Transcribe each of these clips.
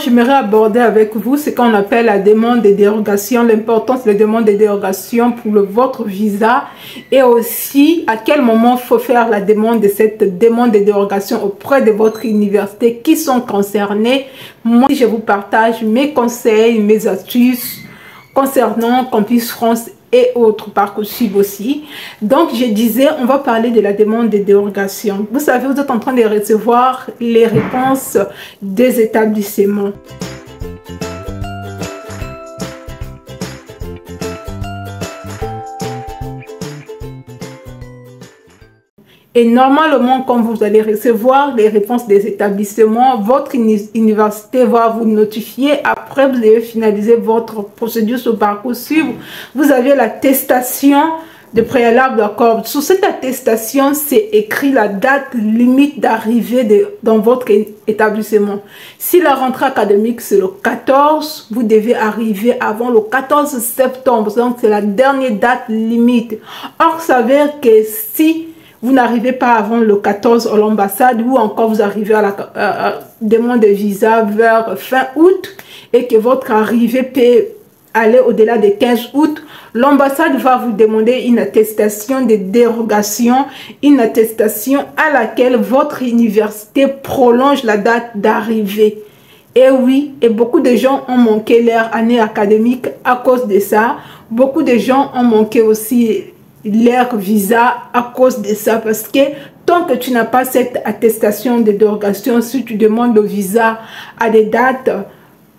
J'aimerais aborder avec vous ce qu'on appelle la demande de dérogation, l'importance de la demande de dérogation pour votre visa et aussi à quel moment il faut faire la demande de cette demande de dérogation auprès de votre université qui sont concernés. Moi, je vous partage mes conseils, mes astuces concernant Campus France et autres Parcoursup aussi. Donc, je disais, on va parler de la demande de dérogation. Vous savez, vous êtes en train de recevoir les réponses des établissements. Et normalement, quand vous allez recevoir les réponses des établissements, votre université va vous notifier. Après, vous devez finaliser votre procédure sur Parcoursup. Vous avez l'attestation de préalable d'accord. Sous cette attestation, c'est écrit la date limite d'arrivée dans votre établissement. Si la rentrée académique, c'est le 14, vous devez arriver avant le 14 septembre. Donc, c'est la dernière date limite. Or, ça s'avère que si vous n'arrivez pas avant le 14 à l'ambassade ou encore vous arrivez à la demande de visa vers fin août et que votre arrivée peut aller au-delà de 15 août, l'ambassade va vous demander une attestation de dérogation, une attestation à laquelle votre université prolonge la date d'arrivée. Et oui, et beaucoup de gens ont manqué leur année académique à cause de ça. Beaucoup de gens ont manqué aussi leur visa à cause de ça, parce que tant que tu n'as pas cette attestation de dérogation, si tu demandes le visa à des dates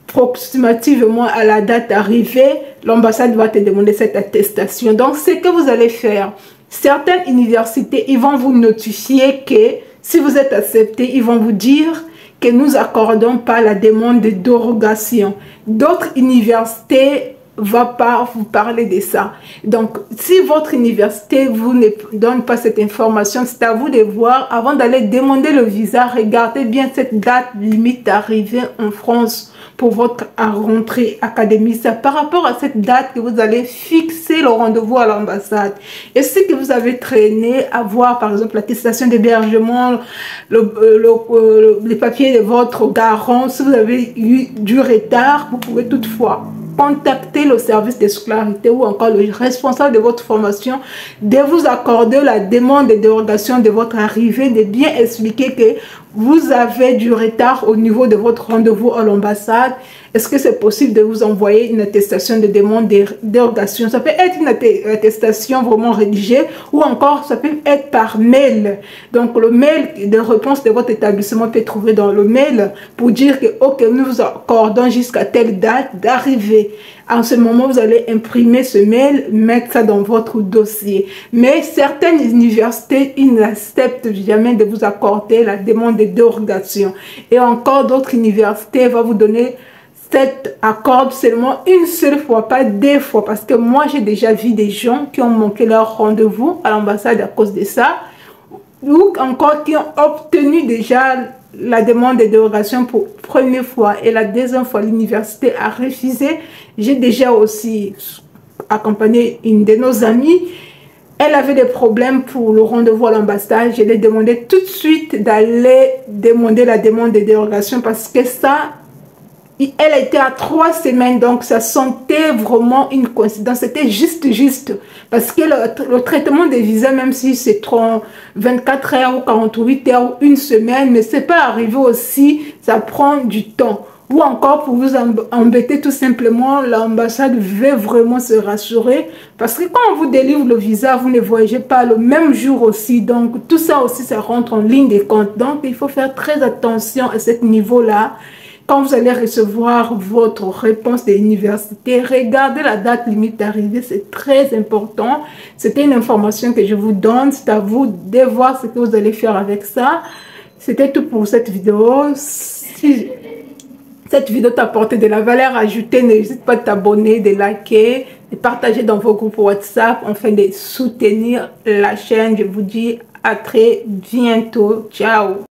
approximativement à la date d'arrivée, l'ambassade va te demander cette attestation. Donc, ce que vous allez faire, certaines universités, ils vont vous notifier que si vous êtes accepté, ils vont vous dire que nous accordons pas la demande de dérogation. D'autres universités va pas vous parler de ça. Donc, si votre université vous ne donne pas cette information, c'est à vous de voir. Avant d'aller demander le visa, regardez bien cette date limite d'arrivée en France pour votre rentrée académique. C'est par rapport à cette date que vous allez fixer le rendez-vous à l'ambassade. Et ce que vous avez traîné à voir, par exemple, l'attestation d'hébergement, les papiers de votre garant, si vous avez eu du retard, vous pouvez toutefois contacter le service de scolarité ou encore le responsable de votre formation de vous accorder la demande de dérogation de votre arrivée, de bien expliquer que vous avez du retard au niveau de votre rendez-vous à l'ambassade. Est-ce que c'est possible de vous envoyer une attestation de demande de dérogation? Ça peut être une attestation vraiment rédigée ou encore ça peut être par mail. Donc le mail de réponse de votre établissement peut trouver dans le mail pour dire que ok, nous vous accordons jusqu'à telle date d'arrivée. En ce moment, vous allez imprimer ce mail, mettre ça dans votre dossier. Mais certaines universités, ils n'acceptent jamais de vous accorder la demande de dérogation. Et encore d'autres universités vont vous donner cet accord seulement une seule fois, pas deux fois. Parce que moi, j'ai déjà vu des gens qui ont manqué leur rendez-vous à l'ambassade à cause de ça. Ou encore qui ont obtenu déjà la demande de dérogation pour la première fois et la deuxième fois l'université a refusé. J'ai déjà aussi accompagné une de nos amies. Elle avait des problèmes pour le rendez-vous à l'ambassade. Je lui ai demandé tout de suite d'aller demander la demande de dérogation parce que ça, elle était à 3 semaines, donc ça sentait vraiment une coïncidence. C'était juste. Parce que le traitement des visas, même si c'est 24 heures ou 48 heures ou une semaine, mais c'est pas arrivé aussi, ça prend du temps. Ou encore pour vous embêter tout simplement, l'ambassade veut vraiment se rassurer. Parce que quand on vous délivre le visa, vous ne voyagez pas le même jour aussi. Donc tout ça aussi, ça rentre en ligne de compte. Donc il faut faire très attention à ce niveau-là. Quand vous allez recevoir votre réponse de l'université, regardez la date limite d'arrivée, c'est très important. C'était une information que je vous donne, c'est à vous de voir ce que vous allez faire avec ça. C'était tout pour cette vidéo. Si cette vidéo t'a apporté de la valeur ajoutée, n'hésite pas à t'abonner, de liker, de partager dans vos groupes WhatsApp, afin de soutenir la chaîne. Je vous dis à très bientôt. Ciao!